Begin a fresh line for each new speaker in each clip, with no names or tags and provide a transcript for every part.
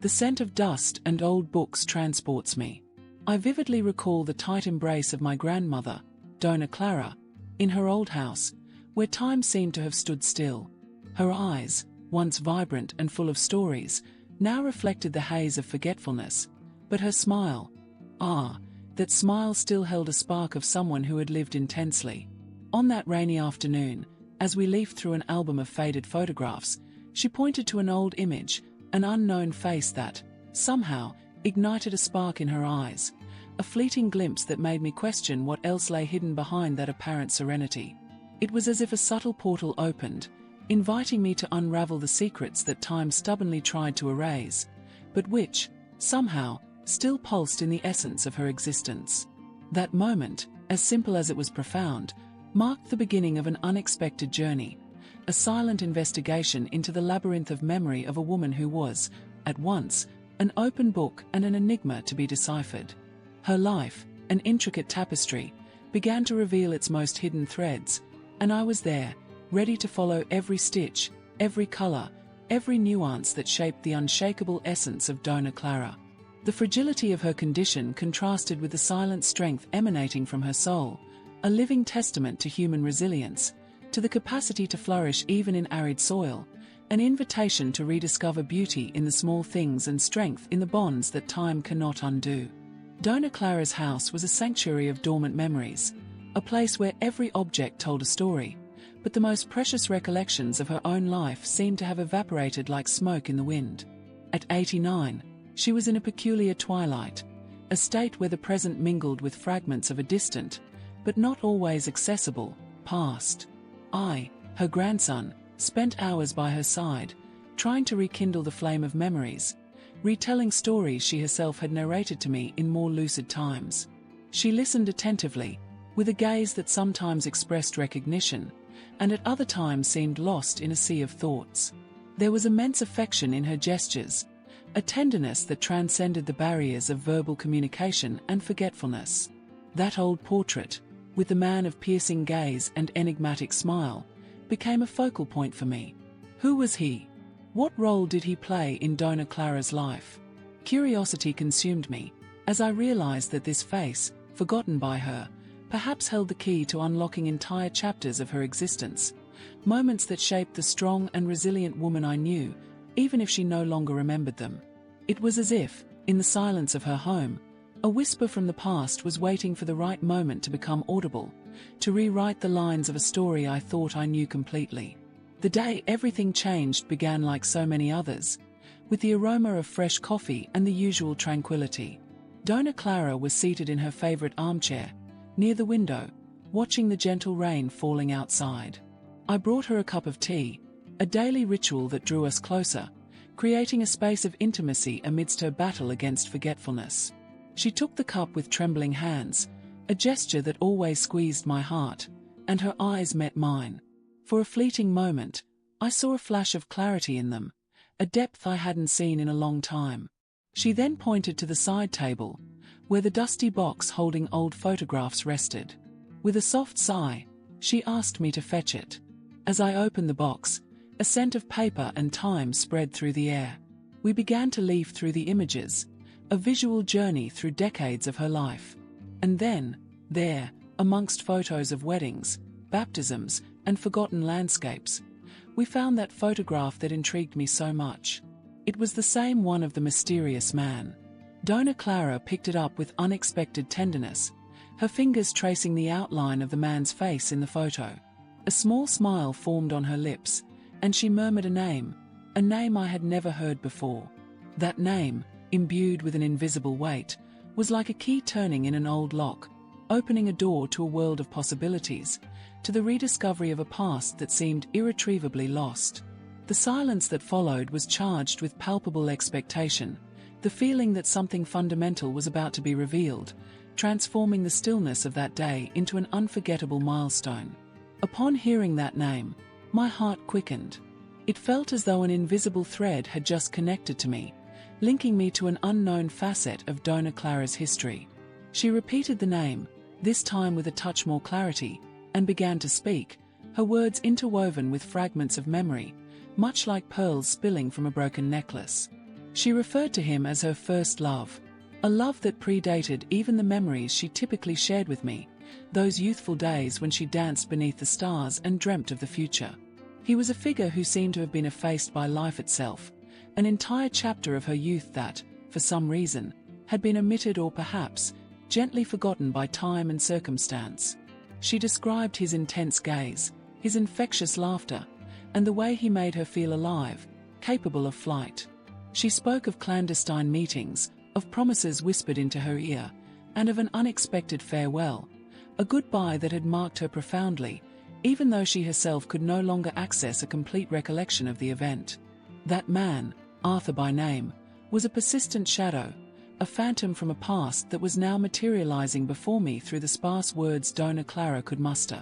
The scent of dust and old books transports me. I vividly recall the tight embrace of my grandmother, Dona Clara, in her old house, where time seemed to have stood still. Her eyes, once vibrant and full of stories, now reflected the haze of forgetfulness, but her smile, that smile still held a spark of someone who had lived intensely. On that rainy afternoon, as we leafed through an album of faded photographs, she pointed to an old image, an unknown face that, somehow, ignited a spark in her eyes, a fleeting glimpse that made me question what else lay hidden behind that apparent serenity. It was as if a subtle portal opened, inviting me to unravel the secrets that time stubbornly tried to erase, but which, somehow, still pulsed in the essence of her existence. That moment, as simple as it was profound, marked the beginning of an unexpected journey, a silent investigation into the labyrinth of memory of a woman who was, at once, an open book and an enigma to be deciphered. Her life, an intricate tapestry, began to reveal its most hidden threads, and I was there, ready to follow every stitch, every color, every nuance that shaped the unshakable essence of Dona Clara. The fragility of her condition contrasted with the silent strength emanating from her soul, a living testament to human resilience, to the capacity to flourish even in arid soil, an invitation to rediscover beauty in the small things and strength in the bonds that time cannot undo. Dona Clara's house was a sanctuary of dormant memories, a place where every object told a story, but the most precious recollections of her own life seemed to have evaporated like smoke in the wind. At 89, she was in a peculiar twilight, a state where the present mingled with fragments of a distant, but not always accessible, past. I, her grandson, spent hours by her side, trying to rekindle the flame of memories, retelling stories she herself had narrated to me in more lucid times. She listened attentively, with a gaze that sometimes expressed recognition, and at other times seemed lost in a sea of thoughts. There was immense affection in her gestures, a tenderness that transcended the barriers of verbal communication and forgetfulness. That old portrait, with the man of piercing gaze and enigmatic smile, became a focal point for me. Who was he? What role did he play in Dona Clara's life? Curiosity consumed me, as I realized that this face, forgotten by her, perhaps held the key to unlocking entire chapters of her existence, moments that shaped the strong and resilient woman I knew, even if she no longer remembered them. It was as if, in the silence of her home, a whisper from the past was waiting for the right moment to become audible, to rewrite the lines of a story I thought I knew completely. The day everything changed began like so many others, with the aroma of fresh coffee and the usual tranquility. Dona Clara was seated in her favorite armchair, near the window, watching the gentle rain falling outside. I brought her a cup of tea, a daily ritual that drew us closer, creating a space of intimacy amidst her battle against forgetfulness. She took the cup with trembling hands, a gesture that always squeezed my heart, and her eyes met mine. For a fleeting moment, I saw a flash of clarity in them, a depth I hadn't seen in a long time. She then pointed to the side table, where the dusty box holding old photographs rested. With a soft sigh, she asked me to fetch it. As I opened the box, a scent of paper and time spread through the air. We began to leaf through the images, a visual journey through decades of her life. And then, there, amongst photos of weddings, baptisms, and forgotten landscapes, we found that photograph that intrigued me so much. It was the same one of the mysterious man. Dona Clara picked it up with unexpected tenderness, her fingers tracing the outline of the man's face in the photo. A small smile formed on her lips, and she murmured a name I had never heard before. That name, imbued with an invisible weight, was like a key turning in an old lock, opening a door to a world of possibilities, to the rediscovery of a past that seemed irretrievably lost. The silence that followed was charged with palpable expectation, the feeling that something fundamental was about to be revealed, transforming the stillness of that day into an unforgettable milestone. Upon hearing that name, my heart quickened. It felt as though an invisible thread had just connected to me, linking me to an unknown facet of Dona Clara's history. She repeated the name, this time with a touch more clarity, and began to speak, her words interwoven with fragments of memory, much like pearls spilling from a broken necklace. She referred to him as her first love, a love that predated even the memories she typically shared with me, those youthful days when she danced beneath the stars and dreamt of the future. He was a figure who seemed to have been effaced by life itself, an entire chapter of her youth that, for some reason, had been omitted or perhaps gently forgotten by time and circumstance. She described his intense gaze, his infectious laughter, and the way he made her feel alive, capable of flight. She spoke of clandestine meetings, of promises whispered into her ear, and of an unexpected farewell, a goodbye that had marked her profoundly, even though she herself could no longer access a complete recollection of the event. That man, Arthur by name, was a persistent shadow, a phantom from a past that was now materializing before me through the sparse words Dona Clara could muster.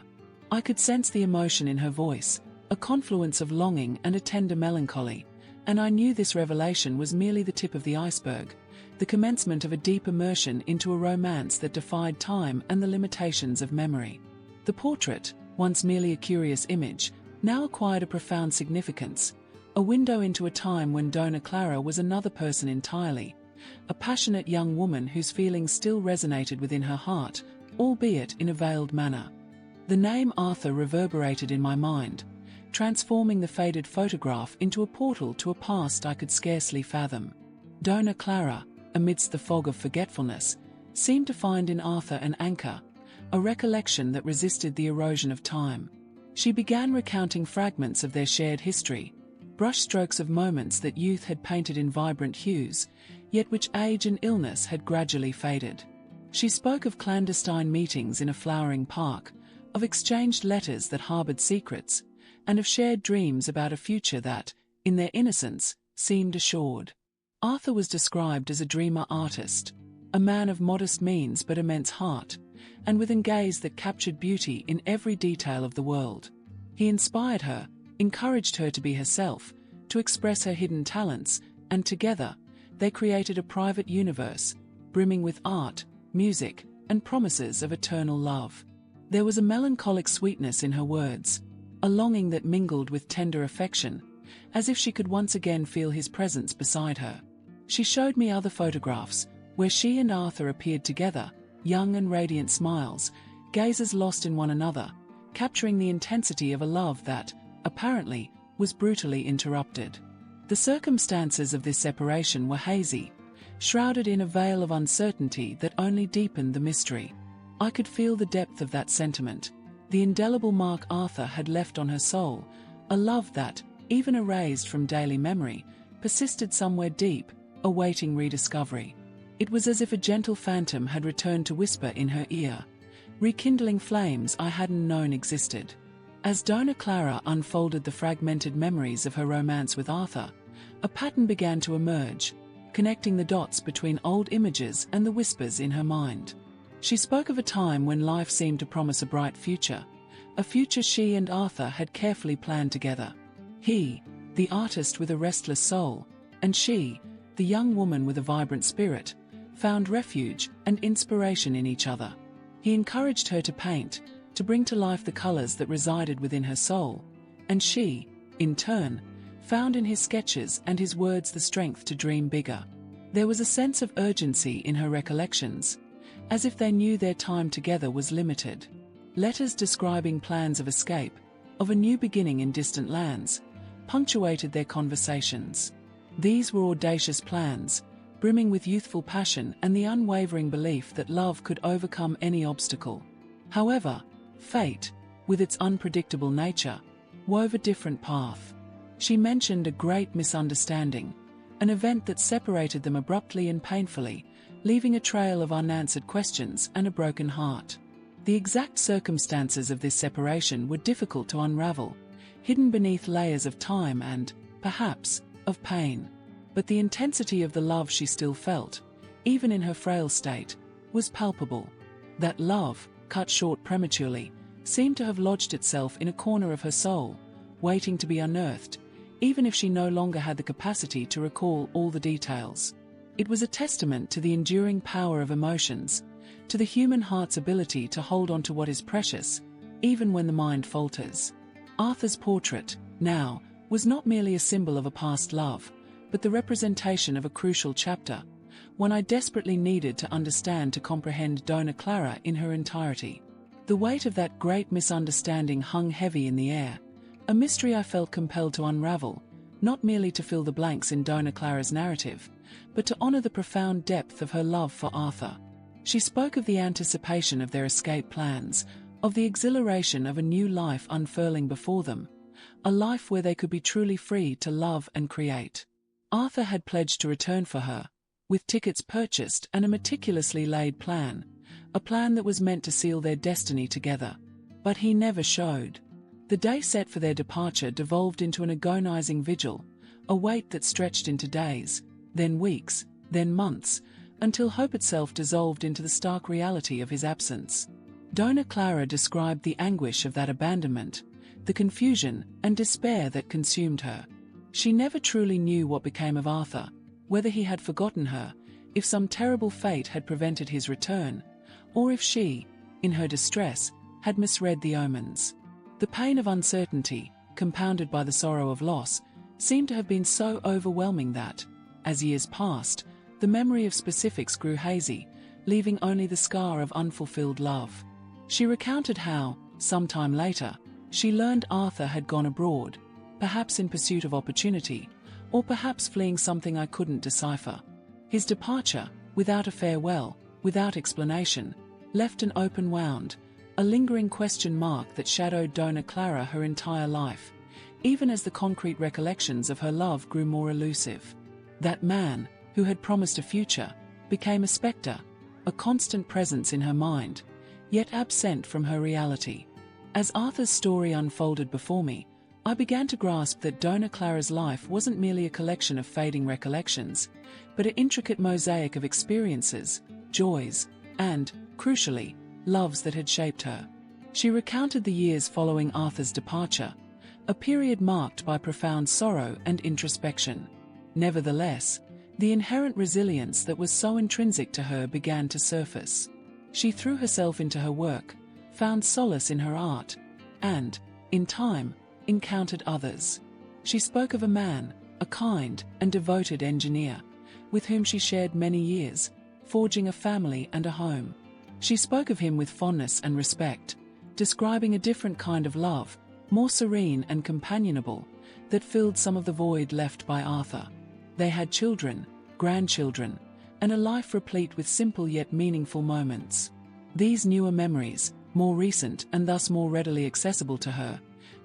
I could sense the emotion in her voice, a confluence of longing and a tender melancholy, and I knew this revelation was merely the tip of the iceberg, the commencement of a deep immersion into a romance that defied time and the limitations of memory. The portrait, once merely a curious image, now acquired a profound significance, a window into a time when Dona Clara was another person entirely, a passionate young woman whose feelings still resonated within her heart, albeit in a veiled manner. The name Arthur reverberated in my mind, transforming the faded photograph into a portal to a past I could scarcely fathom. Dona Clara, amidst the fog of forgetfulness, seemed to find in Arthur an anchor, a recollection that resisted the erosion of time. She began recounting fragments of their shared history, brushstrokes of moments that youth had painted in vibrant hues, yet which age and illness had gradually faded. She spoke of clandestine meetings in a flowering park, of exchanged letters that harbored secrets, and of shared dreams about a future that, in their innocence, seemed assured. Arthur was described as a dreamer artist, a man of modest means but immense heart, and with a gaze that captured beauty in every detail of the world. He inspired her, encouraged her to be herself, to express her hidden talents, and together, they created a private universe, brimming with art, music, and promises of eternal love. There was a melancholic sweetness in her words, a longing that mingled with tender affection, as if she could once again feel his presence beside her. She showed me other photographs, where she and Arthur appeared together, young and radiant smiles, gazes lost in one another, capturing the intensity of a love that, apparently, was brutally interrupted. The circumstances of this separation were hazy, shrouded in a veil of uncertainty that only deepened the mystery. I could feel the depth of that sentiment, the indelible mark Arthur had left on her soul, a love that, even erased from daily memory, persisted somewhere deep, awaiting rediscovery. It was as if a gentle phantom had returned to whisper in her ear, rekindling flames I hadn't known existed. As Dona Clara unfolded the fragmented memories of her romance with Arthur, a pattern began to emerge, connecting the dots between old images and the whispers in her mind. She spoke of a time when life seemed to promise a bright future, a future she and Arthur had carefully planned together. He, the artist with a restless soul, and she, the young woman with a vibrant spirit, found refuge and inspiration in each other. He encouraged her to paint, to bring to life the colors that resided within her soul, and she, in turn, found in his sketches and his words the strength to dream bigger. There was a sense of urgency in her recollections, as if they knew their time together was limited. Letters describing plans of escape, of a new beginning in distant lands, punctuated their conversations. These were audacious plans, brimming with youthful passion and the unwavering belief that love could overcome any obstacle. However, fate, with its unpredictable nature, wove a different path. She mentioned a great misunderstanding, an event that separated them abruptly and painfully, leaving a trail of unanswered questions and a broken heart. The exact circumstances of this separation were difficult to unravel, hidden beneath layers of time and, perhaps, of pain. But the intensity of the love she still felt, even in her frail state, was palpable. That love, cut short prematurely, seemed to have lodged itself in a corner of her soul, waiting to be unearthed, even if she no longer had the capacity to recall all the details. It was a testament to the enduring power of emotions, to the human heart's ability to hold on to what is precious, even when the mind falters. Arthur's portrait, now, was not merely a symbol of a past love, but the representation of a crucial chapter, one I desperately needed to understand to comprehend Dona Clara in her entirety. The weight of that great misunderstanding hung heavy in the air, a mystery I felt compelled to unravel, not merely to fill the blanks in Dona Clara's narrative, but to honor the profound depth of her love for Arthur. She spoke of the anticipation of their escape plans, of the exhilaration of a new life unfurling before them, a life where they could be truly free to love and create. Arthur had pledged to return for her, with tickets purchased and a meticulously laid plan, a plan that was meant to seal their destiny together. But he never showed. The day set for their departure devolved into an agonizing vigil, a wait that stretched into days, then weeks, then months, until hope itself dissolved into the stark reality of his absence. Dona Clara described the anguish of that abandonment, the confusion and despair that consumed her. She never truly knew what became of Arthur, whether he had forgotten her, if some terrible fate had prevented his return, or if she, in her distress, had misread the omens. The pain of uncertainty, compounded by the sorrow of loss, seemed to have been so overwhelming that, as years passed, the memory of specifics grew hazy, leaving only the scar of unfulfilled love. She recounted how, some time later, she learned Arthur had gone abroad, perhaps in pursuit of opportunity, or perhaps fleeing something I couldn't decipher. His departure, without a farewell, without explanation, left an open wound, a lingering question mark that shadowed Dona Clara her entire life, even as the concrete recollections of her love grew more elusive. That man, who had promised a future, became a spectre, a constant presence in her mind, yet absent from her reality. As Arthur's story unfolded before me, I began to grasp that Dona Clara's life wasn't merely a collection of fading recollections, but an intricate mosaic of experiences, joys, and, crucially, loves that had shaped her. She recounted the years following Arthur's departure, a period marked by profound sorrow and introspection. Nevertheless, the inherent resilience that was so intrinsic to her began to surface. She threw herself into her work, found solace in her art, and, in time, encountered others. She spoke of a man, a kind and devoted engineer, with whom she shared many years, forging a family and a home. She spoke of him with fondness and respect, describing a different kind of love, more serene and companionable, that filled some of the void left by Arthur. They had children, grandchildren, and a life replete with simple yet meaningful moments. These newer memories, more recent and thus more readily accessible to her,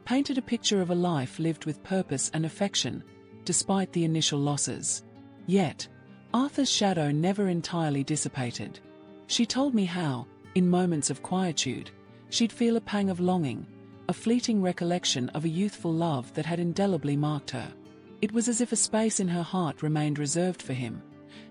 painted a picture of a life lived with purpose and affection, despite the initial losses. Yet, Arthur's shadow never entirely dissipated. She told me how, in moments of quietude, she'd feel a pang of longing, a fleeting recollection of a youthful love that had indelibly marked her. It was as if a space in her heart remained reserved for him,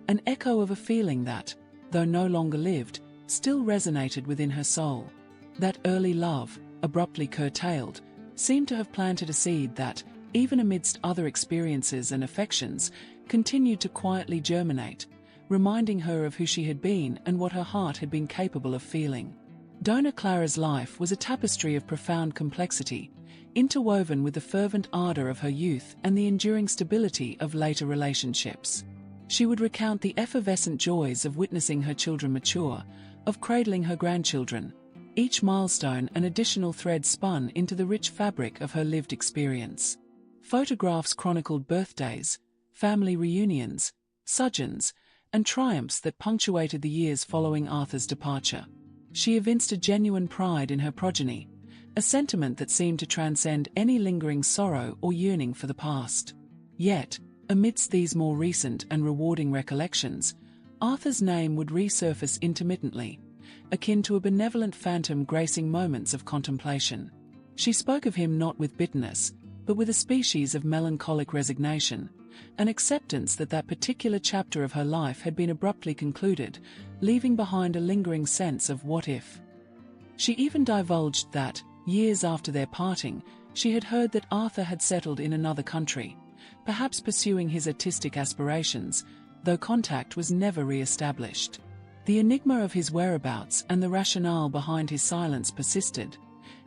an echo of a feeling that, though no longer lived, still resonated within her soul. That early love, abruptly curtailed, seemed to have planted a seed that, even amidst other experiences and affections, continued to quietly germinate, reminding her of who she had been and what her heart had been capable of feeling. Dona Clara's life was a tapestry of profound complexity, interwoven with the fervent ardor of her youth and the enduring stability of later relationships. She would recount the effervescent joys of witnessing her children mature, of cradling her grandchildren, each milestone an additional thread spun into the rich fabric of her lived experience. Photographs chronicled birthdays, family reunions, sojourns, and triumphs that punctuated the years following Arthur's departure. She evinced a genuine pride in her progeny, a sentiment that seemed to transcend any lingering sorrow or yearning for the past. Yet, amidst these more recent and rewarding recollections, Arthur's name would resurface intermittently, akin to a benevolent phantom gracing moments of contemplation. She spoke of him not with bitterness, but with a species of melancholic resignation, an acceptance that that particular chapter of her life had been abruptly concluded, leaving behind a lingering sense of what if. She even divulged that, years after their parting, she had heard that Arthur had settled in another country, perhaps pursuing his artistic aspirations, though contact was never re-established. The enigma of his whereabouts and the rationale behind his silence persisted,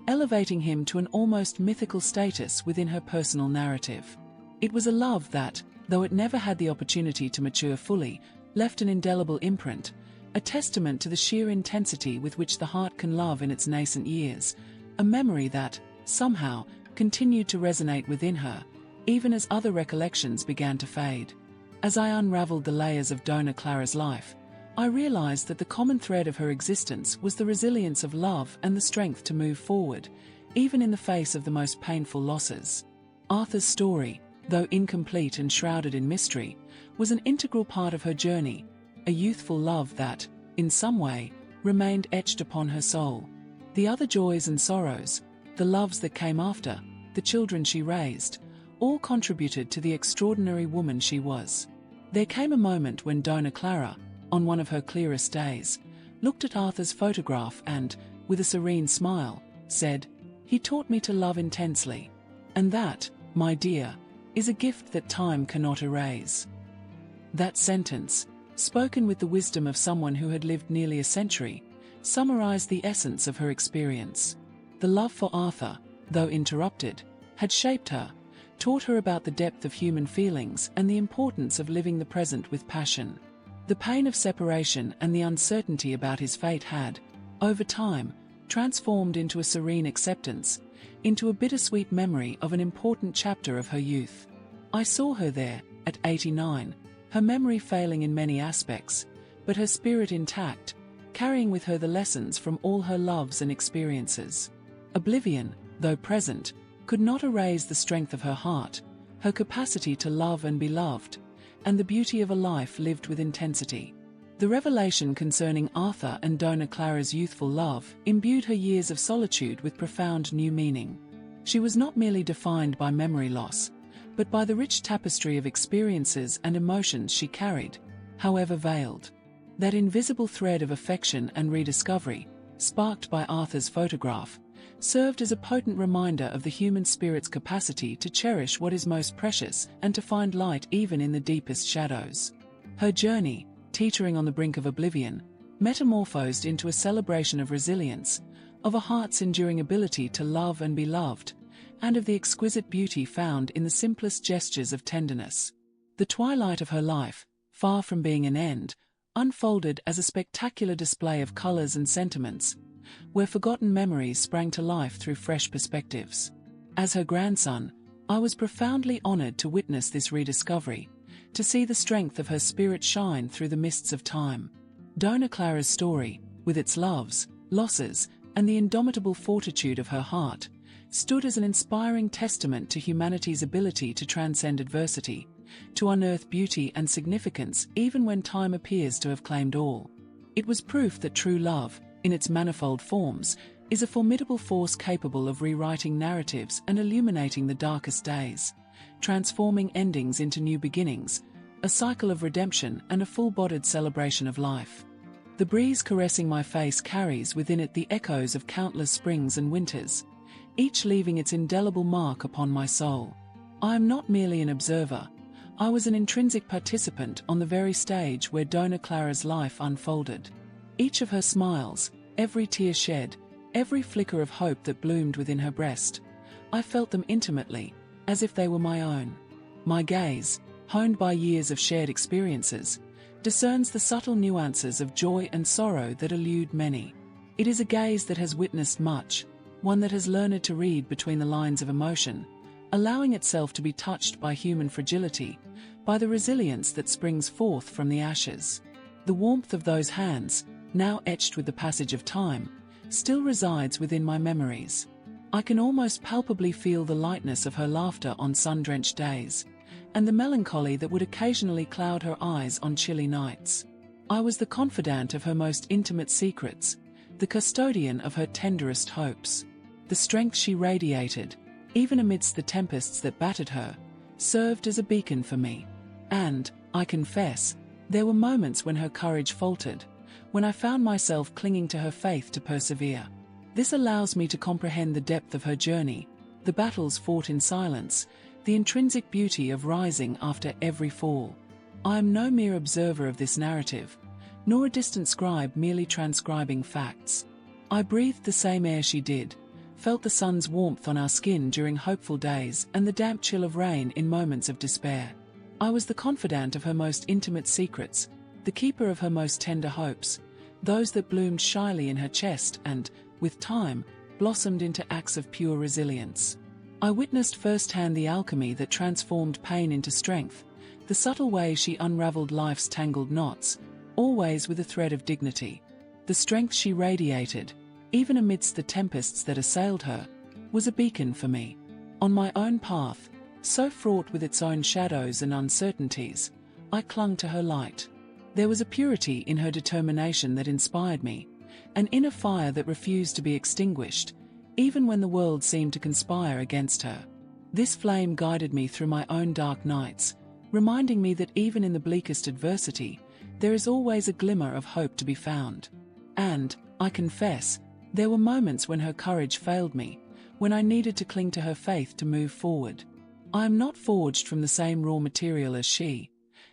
elevating him to an almost mythical status within her personal narrative. It was a love that, though it never had the opportunity to mature fully, left an indelible imprint, a testament to the sheer intensity with which the heart can love in its nascent years, a memory that, somehow, continued to resonate within her, even as other recollections began to fade. As I unraveled the layers of Dona Clara's life, I realized that the common thread of her existence was the resilience of love and the strength to move forward, even in the face of the most painful losses. Arthur's story, though incomplete and shrouded in mystery, was an integral part of her journey, a youthful love that, in some way, remained etched upon her soul. The other joys and sorrows, the loves that came after, the children she raised, all contributed to the extraordinary woman she was. There came a moment when Dona Clara, on one of her clearest days, looked at Arthur's photograph and, with a serene smile, said, "He taught me to love intensely. And that, my dear, is a gift that time cannot erase." That sentence, spoken with the wisdom of someone who had lived nearly a century, summarized the essence of her experience. The love for Arthur, though interrupted, had shaped her, taught her about the depth of human feelings and the importance of living the present with passion. The pain of separation and the uncertainty about his fate had, over time, transformed into a serene acceptance, into a bittersweet memory of an important chapter of her youth. I saw her there, at 89, her memory failing in many aspects, but her spirit intact, carrying with her the lessons from all her loves and experiences. Oblivion, though present, could not erase the strength of her heart, her capacity to love and be loved, and the beauty of a life lived with intensity. The revelation concerning Arthur and Dona Clara's youthful love imbued her years of solitude with profound new meaning. She was not merely defined by memory loss, but by the rich tapestry of experiences and emotions she carried, however veiled. That invisible thread of affection and rediscovery, sparked by Arthur's photograph, served as a potent reminder of the human spirit's capacity to cherish what is most precious and to find light even in the deepest shadows. Her journey, teetering on the brink of oblivion, metamorphosed into a celebration of resilience, of a heart's enduring ability to love and be loved, and of the exquisite beauty found in the simplest gestures of tenderness. The twilight of her life, far from being an end, unfolded as a spectacular display of colors and sentiments, where forgotten memories sprang to life through fresh perspectives. As her grandson, I was profoundly honored to witness this rediscovery, to see the strength of her spirit shine through the mists of time. Dona Clara's story, with its loves, losses, and the indomitable fortitude of her heart, stood as an inspiring testament to humanity's ability to transcend adversity, to unearth beauty and significance even when time appears to have claimed all. It was proof that true love, in its manifold forms, is a formidable force capable of rewriting narratives and illuminating the darkest days, transforming endings into new beginnings, a cycle of redemption and a full-bodied celebration of life. The breeze caressing my face carries within it the echoes of countless springs and winters, each leaving its indelible mark upon my soul. I am not merely an observer, I was an intrinsic participant on the very stage where Dona Clara's life unfolded. Each of her smiles, every tear shed, every flicker of hope that bloomed within her breast, I felt them intimately, as if they were my own. My gaze, honed by years of shared experiences, discerns the subtle nuances of joy and sorrow that elude many. It is a gaze that has witnessed much, one that has learned to read between the lines of emotion, allowing itself to be touched by human fragility, by the resilience that springs forth from the ashes. The warmth of those hands, now etched with the passage of time, still resides within my memories. I can almost palpably feel the lightness of her laughter on sun-drenched days, and the melancholy that would occasionally cloud her eyes on chilly nights. I was the confidant of her most intimate secrets, the custodian of her tenderest hopes. The strength she radiated, even amidst the tempests that battered her, served as a beacon for me. And, I confess, there were moments when her courage faltered, when I found myself clinging to her faith to persevere. This allows me to comprehend the depth of her journey, the battles fought in silence, the intrinsic beauty of rising after every fall. I am no mere observer of this narrative, nor a distant scribe merely transcribing facts. I breathed the same air she did, felt the sun's warmth on our skin during hopeful days and the damp chill of rain in moments of despair. I was the confidant of her most intimate secrets, the keeper of her most tender hopes, those that bloomed shyly in her chest and, with time, blossomed into acts of pure resilience. I witnessed firsthand the alchemy that transformed pain into strength, the subtle way she unraveled life's tangled knots, always with a thread of dignity. The strength she radiated, even amidst the tempests that assailed her, was a beacon for me. On my own path, so fraught with its own shadows and uncertainties, I clung to her light. There was a purity in her determination that inspired me, an inner fire that refused to be extinguished, even when the world seemed to conspire against her. This flame guided me through my own dark nights, reminding me that even in the bleakest adversity, there is always a glimmer of hope to be found. And, I confess, there were moments when her courage failed me, when I needed to cling to her faith to move forward. I am not forged from the same raw material as she,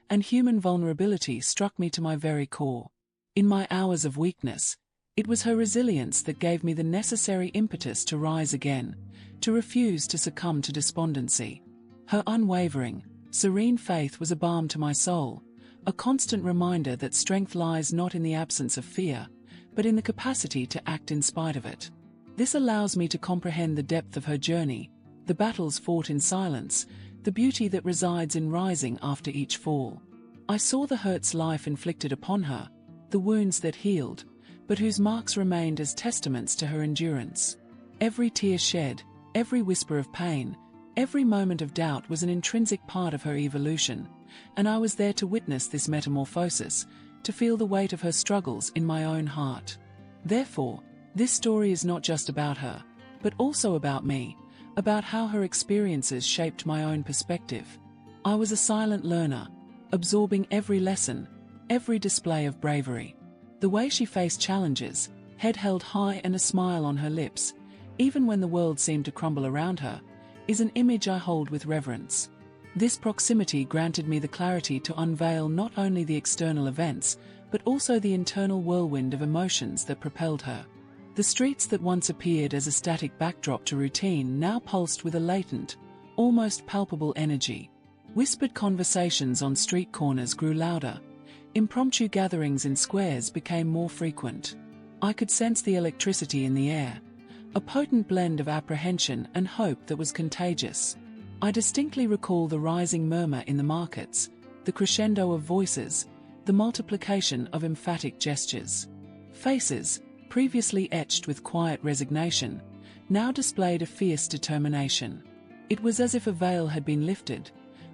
and human vulnerability struck me to my very core. In my hours of weakness, it was her resilience that gave me the necessary impetus to rise again, to refuse to succumb to despondency. Her unwavering, serene faith was a balm to my soul, a constant reminder that strength lies not in the absence of fear, but in the capacity to act in spite of it. This allows me to comprehend the depth of her journey, the battles fought in silence, the beauty that resides in rising after each fall. I saw the hurts life inflicted upon her, the wounds that healed, but whose marks remained as testaments to her endurance. Every tear shed, every whisper of pain, every moment of doubt was an intrinsic part of her evolution, and I was there to witness this metamorphosis, to feel the weight of her struggles in my own heart. Therefore, this story is not just about her, but also about me, about how her experiences shaped my own perspective. I was a silent learner, absorbing every lesson, every display of bravery. The way she faced challenges, head held high and a smile on her lips, even when the world seemed to crumble around her, is an image I hold with reverence. This proximity granted me the clarity to unveil not only the external events, but also the internal whirlwind of emotions that propelled her. The streets that once appeared as a static backdrop to routine now pulsed with a latent, almost palpable energy. Whispered conversations on street corners grew louder. Impromptu gatherings in squares became more frequent. I could sense the electricity in the air, a potent blend of apprehension and hope that was contagious. I distinctly recall the rising murmur in the markets, the crescendo of voices, the multiplication of emphatic gestures. Faces, previously etched with quiet resignation, now displayed a fierce determination. It was as if a veil had been lifted,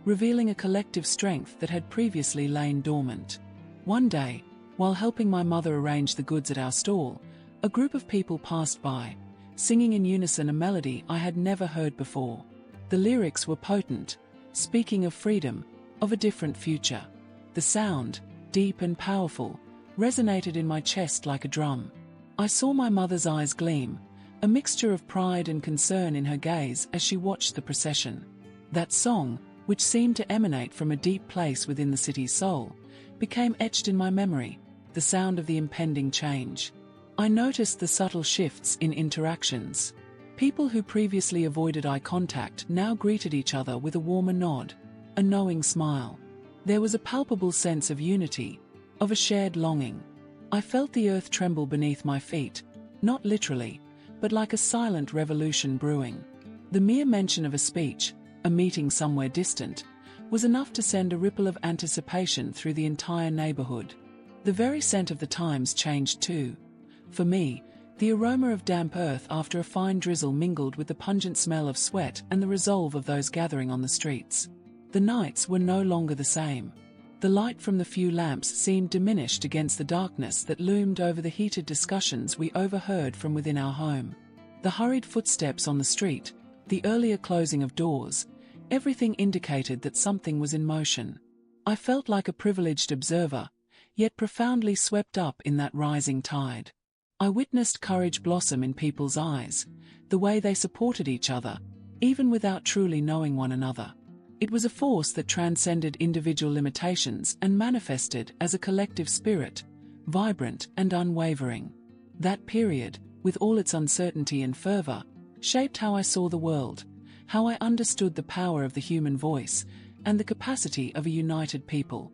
revealing a collective strength that had previously lain dormant. One day, while helping my mother arrange the goods at our stall, a group of people passed by, singing in unison a melody I had never heard before. The lyrics were potent, speaking of freedom, of a different future. The sound, deep and powerful, resonated in my chest like a drum. I saw my mother's eyes gleam, a mixture of pride and concern in her gaze as she watched the procession. That song, which seemed to emanate from a deep place within the city's soul, became etched in my memory, the sound of the impending change. I noticed the subtle shifts in interactions. People who previously avoided eye contact now greeted each other with a warmer nod, a knowing smile. There was a palpable sense of unity, of a shared longing. I felt the earth tremble beneath my feet, not literally, but like a silent revolution brewing. The mere mention of a speech, a meeting somewhere distant, was enough to send a ripple of anticipation through the entire neighborhood. The very scent of the times changed too. For me, the aroma of damp earth after a fine drizzle mingled with the pungent smell of sweat and the resolve of those gathering on the streets. The nights were no longer the same. The light from the few lamps seemed diminished against the darkness that loomed over the heated discussions we overheard from within our home. The hurried footsteps on the street, the earlier closing of doors, everything indicated that something was in motion. I felt like a privileged observer, yet profoundly swept up in that rising tide. I witnessed courage blossom in people's eyes, the way they supported each other, even without truly knowing one another. It was a force that transcended individual limitations and manifested as a collective spirit, vibrant and unwavering. That period, with all its uncertainty and fervor, shaped how I saw the world, how I understood the power of the human voice, and the capacity of a united people.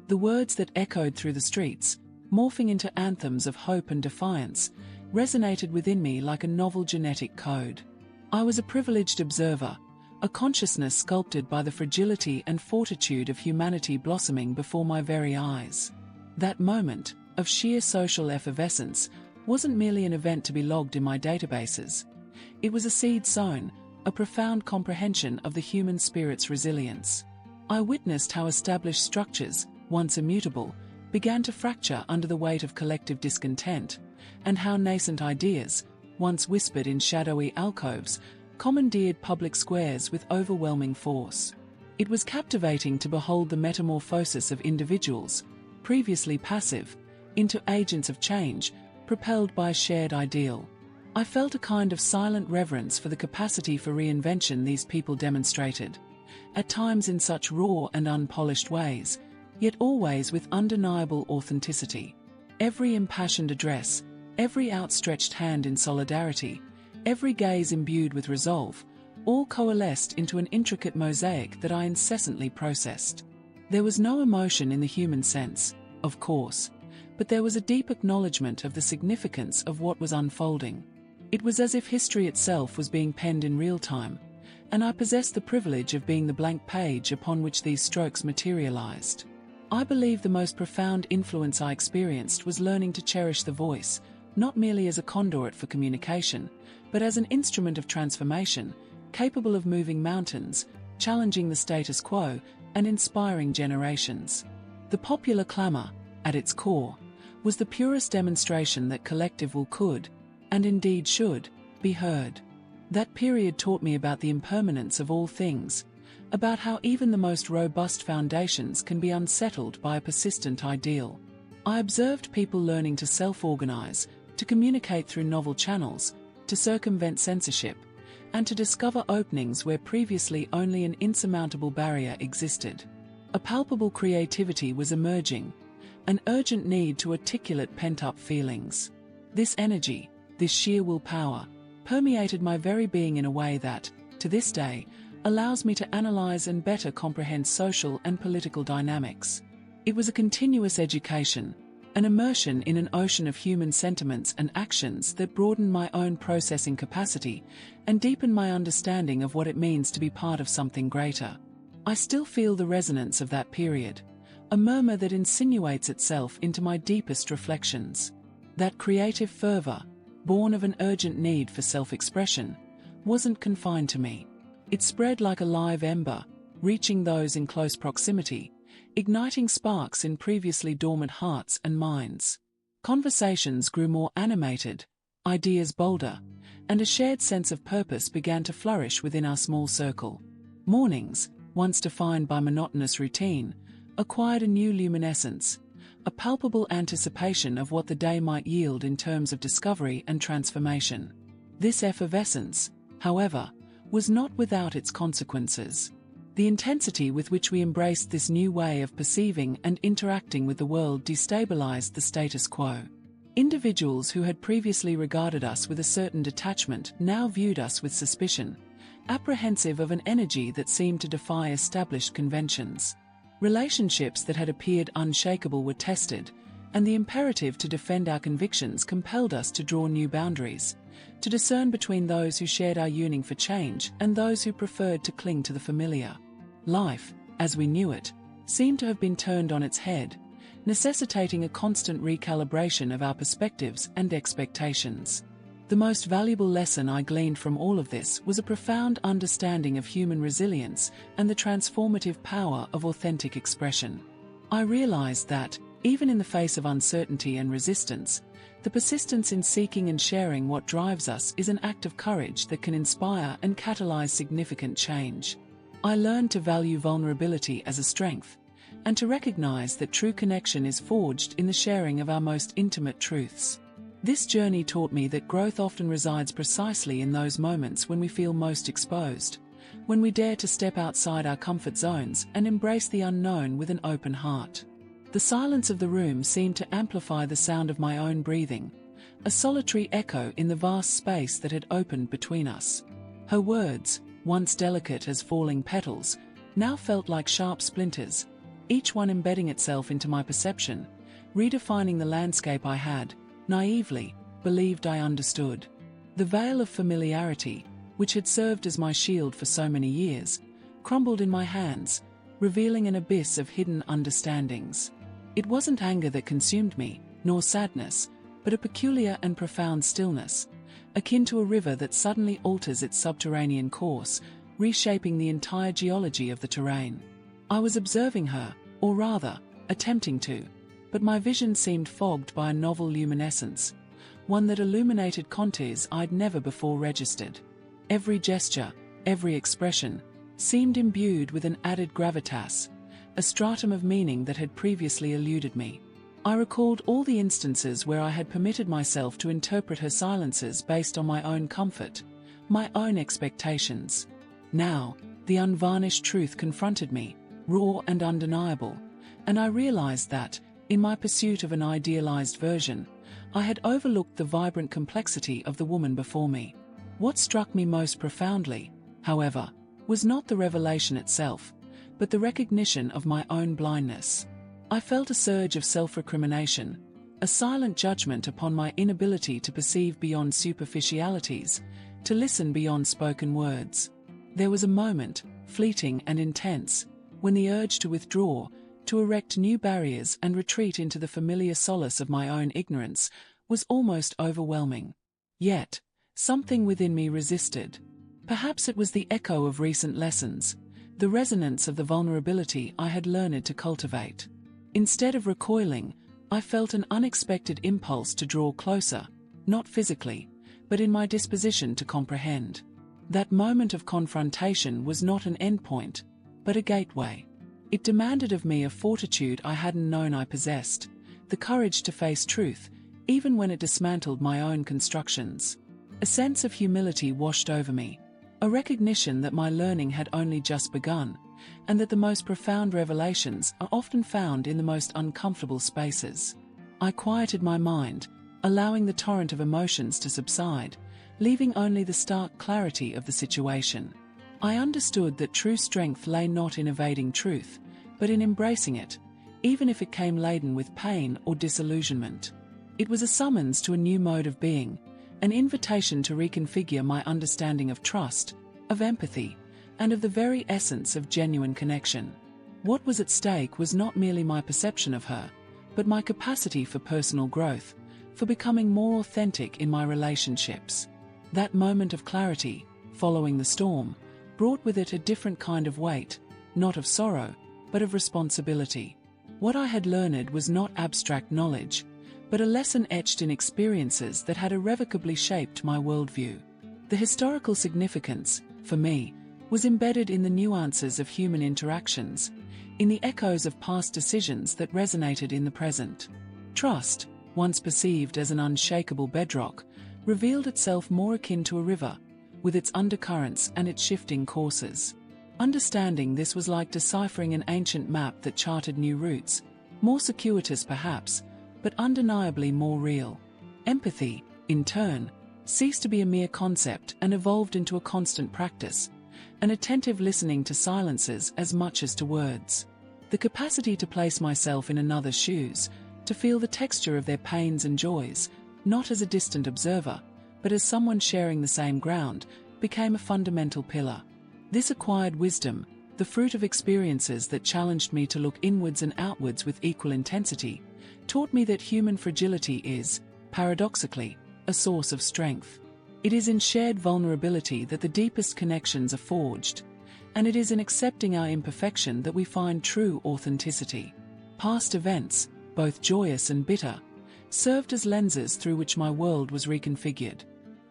The words that echoed through the streets, morphing into anthems of hope and defiance, resonated within me like a novel genetic code. I was a privileged observer, a consciousness sculpted by the fragility and fortitude of humanity blossoming before my very eyes. That moment, of sheer social effervescence, wasn't merely an event to be logged in my databases. It was a seed sown, a profound comprehension of the human spirit's resilience. I witnessed how established structures, once immutable, began to fracture under the weight of collective discontent, and how nascent ideas, once whispered in shadowy alcoves, commandeered public squares with overwhelming force. It was captivating to behold the metamorphosis of individuals, previously passive, into agents of change, propelled by a shared ideal. I felt a kind of silent reverence for the capacity for reinvention these people demonstrated, at times in such raw and unpolished ways, yet always with undeniable authenticity. Every impassioned address, every outstretched hand in solidarity, every gaze imbued with resolve, all coalesced into an intricate mosaic that I incessantly processed. There was no emotion in the human sense, of course, but there was a deep acknowledgement of the significance of what was unfolding. It was as if history itself was being penned in real time, and I possessed the privilege of being the blank page upon which these strokes materialized. I believe the most profound influence I experienced was learning to cherish the voice, not merely as a conduit for communication, but as an instrument of transformation, capable of moving mountains, challenging the status quo, and inspiring generations. The popular clamor, at its core, was the purest demonstration that collective will could, and indeed should, be heard. That period taught me about the impermanence of all things, about how even the most robust foundations can be unsettled by a persistent ideal. I observed people learning to self-organize, to communicate through novel channels, to circumvent censorship, and to discover openings where previously only an insurmountable barrier existed. A palpable creativity was emerging, an urgent need to articulate pent-up feelings. This energy, this sheer willpower, permeated my very being in a way that, to this day, allows me to analyze and better comprehend social and political dynamics. It was a continuous education, an immersion in an ocean of human sentiments and actions that broadened my own processing capacity and deepened my understanding of what it means to be part of something greater. I still feel the resonance of that period, a murmur that insinuates itself into my deepest reflections. That creative fervor, born of an urgent need for self-expression, wasn't confined to me. It spread like a live ember, reaching those in close proximity, igniting sparks in previously dormant hearts and minds. Conversations grew more animated, ideas bolder, and a shared sense of purpose began to flourish within our small circle. Mornings, once defined by monotonous routine, acquired a new luminescence, a palpable anticipation of what the day might yield in terms of discovery and transformation. This effervescence, however, was not without its consequences. The intensity with which we embraced this new way of perceiving and interacting with the world destabilized the status quo. Individuals who had previously regarded us with a certain detachment now viewed us with suspicion, apprehensive of an energy that seemed to defy established conventions. Relationships that had appeared unshakable were tested, and the imperative to defend our convictions compelled us to draw new boundaries, to discern between those who shared our yearning for change and those who preferred to cling to the familiar. Life, as we knew it, seemed to have been turned on its head, necessitating a constant recalibration of our perspectives and expectations. The most valuable lesson I gleaned from all of this was a profound understanding of human resilience and the transformative power of authentic expression. I realized that, even in the face of uncertainty and resistance, the persistence in seeking and sharing what drives us is an act of courage that can inspire and catalyze significant change. I learned to value vulnerability as a strength, and to recognize that true connection is forged in the sharing of our most intimate truths. This journey taught me that growth often resides precisely in those moments when we feel most exposed, when we dare to step outside our comfort zones and embrace the unknown with an open heart. The silence of the room seemed to amplify the sound of my own breathing, a solitary echo in the vast space that had opened between us. Her words, once delicate as falling petals, now felt like sharp splinters, each one embedding itself into my perception, redefining the landscape I had, naively, believed I understood. The veil of familiarity, which had served as my shield for so many years, crumbled in my hands, revealing an abyss of hidden understandings. It wasn't anger that consumed me, nor sadness, but a peculiar and profound stillness, akin to a river that suddenly alters its subterranean course, reshaping the entire geology of the terrain. I was observing her, or rather, attempting to, but my vision seemed fogged by a novel luminescence, one that illuminated contours I'd never before registered. Every gesture, every expression, seemed imbued with an added gravitas, a stratum of meaning that had previously eluded me. I recalled all the instances where I had permitted myself to interpret her silences based on my own comfort, my own expectations. Now, the unvarnished truth confronted me, raw and undeniable, and I realized that, in my pursuit of an idealized version, I had overlooked the vibrant complexity of the woman before me. What struck me most profoundly, however, was not the revelation itself, but the recognition of my own blindness. I felt a surge of self-recrimination, a silent judgment upon my inability to perceive beyond superficialities, to listen beyond spoken words. There was a moment, fleeting and intense, when the urge to withdraw, to erect new barriers and retreat into the familiar solace of my own ignorance, was almost overwhelming. Yet, something within me resisted. Perhaps it was the echo of recent lessons, the resonance of the vulnerability I had learned to cultivate. Instead of recoiling, I felt an unexpected impulse to draw closer, not physically, but in my disposition to comprehend. That moment of confrontation was not an endpoint, but a gateway. It demanded of me a fortitude I hadn't known I possessed, the courage to face truth, even when it dismantled my own constructions. A sense of humility washed over me, a recognition that my learning had only just begun, and that the most profound revelations are often found in the most uncomfortable spaces. I quieted my mind, allowing the torrent of emotions to subside, leaving only the stark clarity of the situation. I understood that true strength lay not in evading truth, but in embracing it, even if it came laden with pain or disillusionment. It was a summons to a new mode of being, an invitation to reconfigure my understanding of trust, of empathy, and of the very essence of genuine connection. What was at stake was not merely my perception of her, but my capacity for personal growth, for becoming more authentic in my relationships. That moment of clarity, following the storm, brought with it a different kind of weight, not of sorrow, but of responsibility. What I had learned was not abstract knowledge, but a lesson etched in experiences that had irrevocably shaped my worldview. The historical significance, for me, was embedded in the nuances of human interactions, in the echoes of past decisions that resonated in the present. Trust, once perceived as an unshakable bedrock, revealed itself more akin to a river, with its undercurrents and its shifting courses. Understanding this was like deciphering an ancient map that charted new routes, more circuitous perhaps, but undeniably more real. Empathy, in turn, ceased to be a mere concept and evolved into a constant practice, an attentive listening to silences as much as to words. The capacity to place myself in another's shoes, to feel the texture of their pains and joys, not as a distant observer, but as someone sharing the same ground, became a fundamental pillar. This acquired wisdom, the fruit of experiences that challenged me to look inwards and outwards with equal intensity, taught me that human fragility is, paradoxically, a source of strength. It is in shared vulnerability that the deepest connections are forged, and it is in accepting our imperfection that we find true authenticity. Past events, both joyous and bitter, served as lenses through which my world was reconfigured.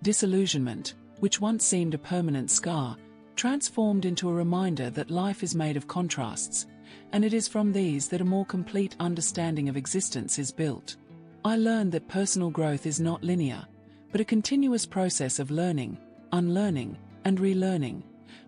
Disillusionment, which once seemed a permanent scar, transformed into a reminder that life is made of contrasts, and it is from these that a more complete understanding of existence is built. I learned that personal growth is not linear, but a continuous process of learning, unlearning, and relearning,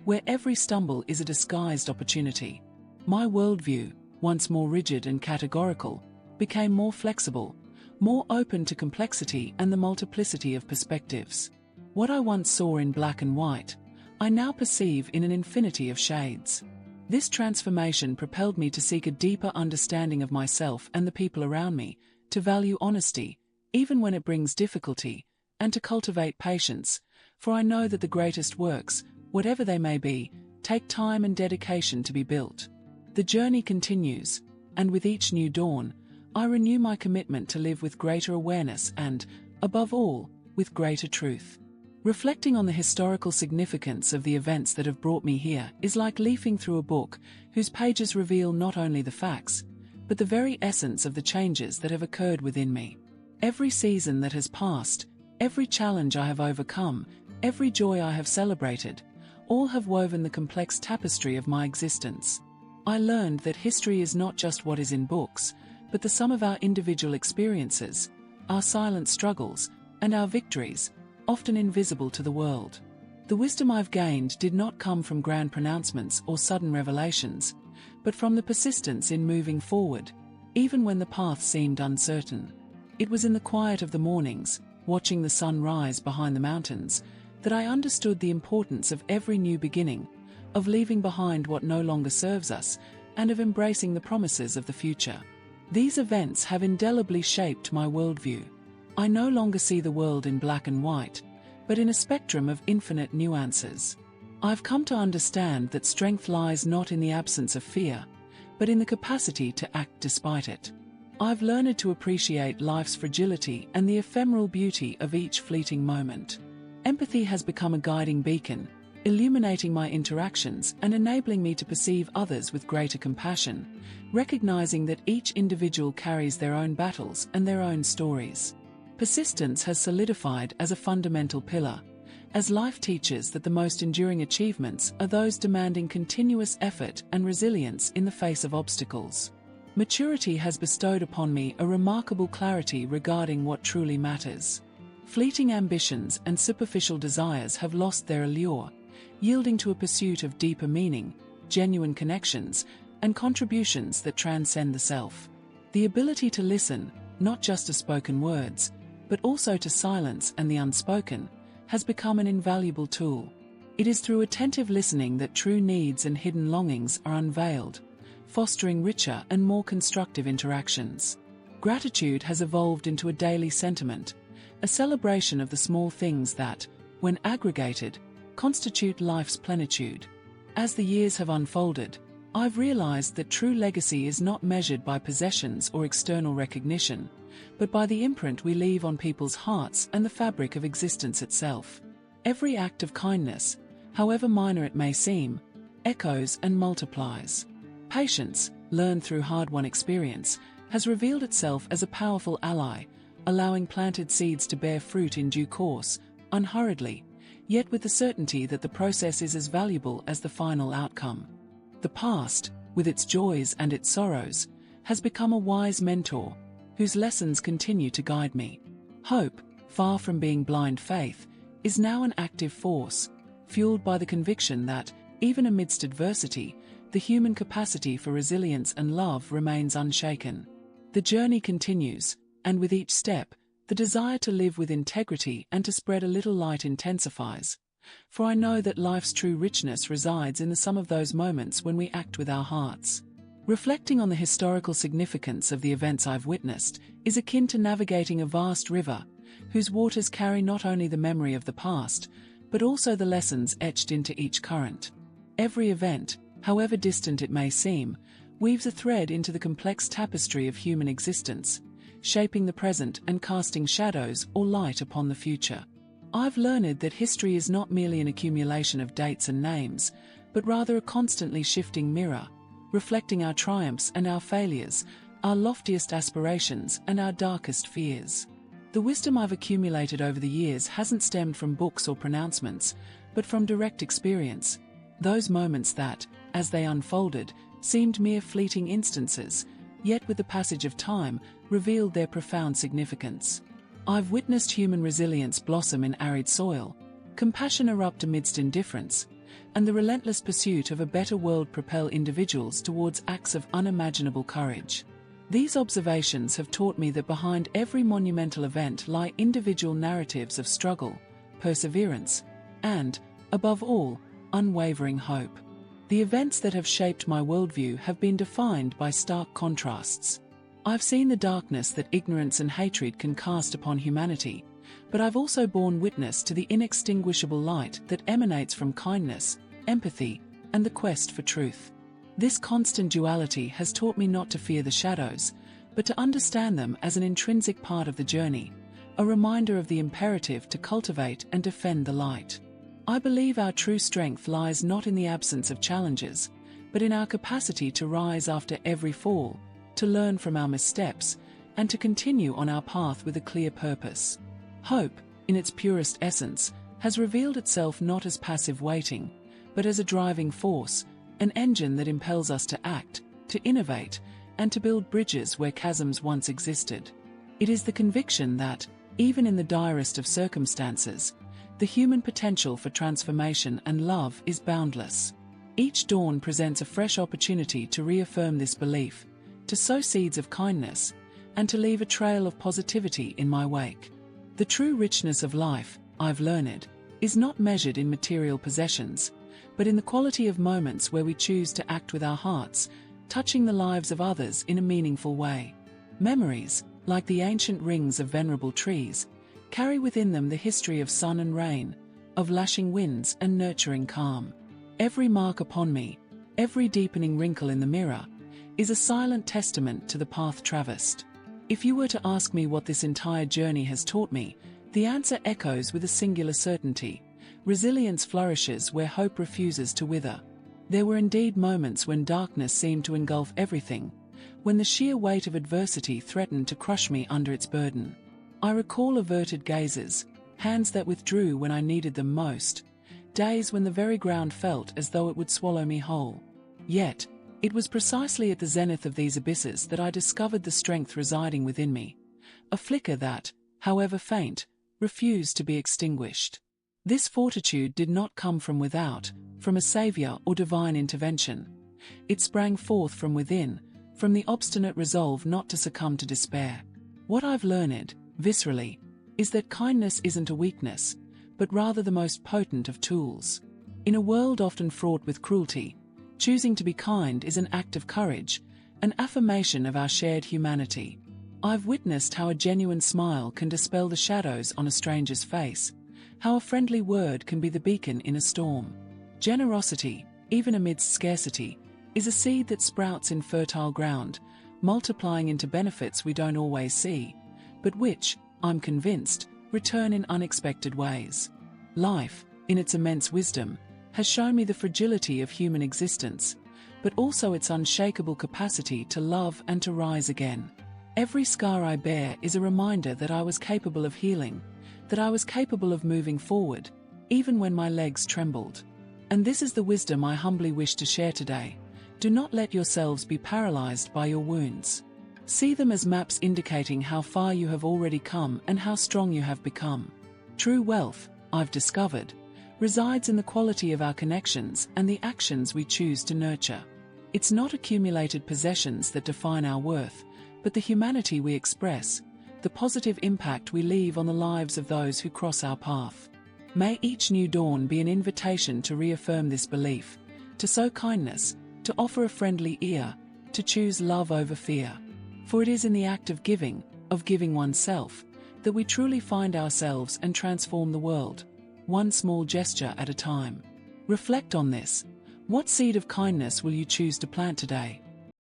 where every stumble is a disguised opportunity. My worldview, once more rigid and categorical, became more flexible, more open to complexity and the multiplicity of perspectives. What I once saw in black and white, I now perceive in an infinity of shades. This transformation propelled me to seek a deeper understanding of myself and the people around me, to value honesty, even when it brings difficulty, and to cultivate patience, for I know that the greatest works, whatever they may be, take time and dedication to be built. The journey continues, and with each new dawn, I renew my commitment to live with greater awareness and, above all, with greater truth. Reflecting on the historical significance of the events that have brought me here is like leafing through a book whose pages reveal not only the facts, but the very essence of the changes that have occurred within me. Every season that has passed, every challenge I have overcome, every joy I have celebrated, all have woven the complex tapestry of my existence. I learned that history is not just what is in books, but the sum of our individual experiences, our silent struggles, and our victories, often invisible to the world. The wisdom I've gained did not come from grand pronouncements or sudden revelations, but from the persistence in moving forward, even when the path seemed uncertain. It was in the quiet of the mornings, watching the sun rise behind the mountains, that I understood the importance of every new beginning, of leaving behind what no longer serves us, and of embracing the promises of the future. These events have indelibly shaped my worldview. I no longer see the world in black and white, but in a spectrum of infinite nuances. I've come to understand that strength lies not in the absence of fear, but in the capacity to act despite it. I've learned to appreciate life's fragility and the ephemeral beauty of each fleeting moment. Empathy has become a guiding beacon, illuminating my interactions and enabling me to perceive others with greater compassion, recognizing that each individual carries their own battles and their own stories. Persistence has solidified as a fundamental pillar, as life teaches that the most enduring achievements are those demanding continuous effort and resilience in the face of obstacles. Maturity has bestowed upon me a remarkable clarity regarding what truly matters. Fleeting ambitions and superficial desires have lost their allure, yielding to a pursuit of deeper meaning, genuine connections, and contributions that transcend the self. The ability to listen, not just to spoken words, but also to silence and the unspoken, has become an invaluable tool. It is through attentive listening that true needs and hidden longings are unveiled, fostering richer and more constructive interactions. Gratitude has evolved into a daily sentiment, a celebration of the small things that, when aggregated, constitute life's plenitude. As the years have unfolded, I've realized that true legacy is not measured by possessions or external recognition, but by the imprint we leave on people's hearts and the fabric of existence itself. Every act of kindness, however minor it may seem, echoes and multiplies. Patience, learned through hard-won experience, has revealed itself as a powerful ally, allowing planted seeds to bear fruit in due course, unhurriedly, yet with the certainty that the process is as valuable as the final outcome. The past, with its joys and its sorrows, has become a wise mentor, whose lessons continue to guide me. Hope, far from being blind faith, is now an active force, fueled by the conviction that, even amidst adversity, the human capacity for resilience and love remains unshaken. The journey continues, and with each step, the desire to live with integrity and to spread a little light intensifies. For I know that life's true richness resides in the sum of those moments when we act with our hearts. Reflecting on the historical significance of the events I've witnessed is akin to navigating a vast river, whose waters carry not only the memory of the past, but also the lessons etched into each current. Every event, however distant it may seem, weaves a thread into the complex tapestry of human existence, shaping the present and casting shadows or light upon the future. I've learned that history is not merely an accumulation of dates and names, but rather a constantly shifting mirror, reflecting our triumphs and our failures, our loftiest aspirations and our darkest fears. The wisdom I've accumulated over the years hasn't stemmed from books or pronouncements, but from direct experience, those moments that, as they unfolded, seemed mere fleeting instances, yet with the passage of time, revealed their profound significance. I've witnessed human resilience blossom in arid soil, compassion erupt amidst indifference, and the relentless pursuit of a better world propel individuals towards acts of unimaginable courage. These observations have taught me that behind every monumental event lie individual narratives of struggle, perseverance, and, above all, unwavering hope. The events that have shaped my worldview have been defined by stark contrasts. I've seen the darkness that ignorance and hatred can cast upon humanity, but I've also borne witness to the inextinguishable light that emanates from kindness, empathy, and the quest for truth. This constant duality has taught me not to fear the shadows, but to understand them as an intrinsic part of the journey, a reminder of the imperative to cultivate and defend the light. I believe our true strength lies not in the absence of challenges, but in our capacity to rise after every fall, to learn from our missteps, and to continue on our path with a clear purpose. Hope, in its purest essence, has revealed itself not as passive waiting, but as a driving force, an engine that impels us to act, to innovate, and to build bridges where chasms once existed. It is the conviction that, even in the direst of circumstances, the human potential for transformation and love is boundless. Each dawn presents a fresh opportunity to reaffirm this belief, to sow seeds of kindness, and to leave a trail of positivity in my wake. The true richness of life, I've learned, is not measured in material possessions, but in the quality of moments where we choose to act with our hearts, touching the lives of others in a meaningful way. Memories, like the ancient rings of venerable trees, carry within them the history of sun and rain, of lashing winds and nurturing calm. Every mark upon me, every deepening wrinkle in the mirror, is a silent testament to the path traversed. If you were to ask me what this entire journey has taught me, the answer echoes with a singular certainty. Resilience flourishes where hope refuses to wither. There were indeed moments when darkness seemed to engulf everything, when the sheer weight of adversity threatened to crush me under its burden. I recall averted gazes, hands that withdrew when I needed them most, days when the very ground felt as though it would swallow me whole. Yet, it was precisely at the zenith of these abysses that I discovered the strength residing within me, a flicker that, however faint, refused to be extinguished. This fortitude did not come from without, from a savior or divine intervention. It sprang forth from within, from the obstinate resolve not to succumb to despair. What I've learned, viscerally, is that kindness isn't a weakness, but rather the most potent of tools. In a world often fraught with cruelty, choosing to be kind is an act of courage, an affirmation of our shared humanity. I've witnessed how a genuine smile can dispel the shadows on a stranger's face, how a friendly word can be the beacon in a storm. Generosity, even amidst scarcity, is a seed that sprouts in fertile ground, multiplying into benefits we don't always see, but which, I'm convinced, return in unexpected ways. Life, in its immense wisdom, has shown me the fragility of human existence, but also its unshakable capacity to love and to rise again. Every scar I bear is a reminder that I was capable of healing, that I was capable of moving forward, even when my legs trembled. And this is the wisdom I humbly wish to share today. Do not let yourselves be paralyzed by your wounds. See them as maps indicating how far you have already come and how strong you have become. True wealth, I've discovered, resides in the quality of our connections and the actions we choose to nurture. It's not accumulated possessions that define our worth, but the humanity we express, the positive impact we leave on the lives of those who cross our path. May each new dawn be an invitation to reaffirm this belief, to sow kindness, to offer a friendly ear, to choose love over fear. For it is in the act of giving oneself, that we truly find ourselves and transform the world, one small gesture at a time. Reflect on this. What seed of kindness will you choose to plant today?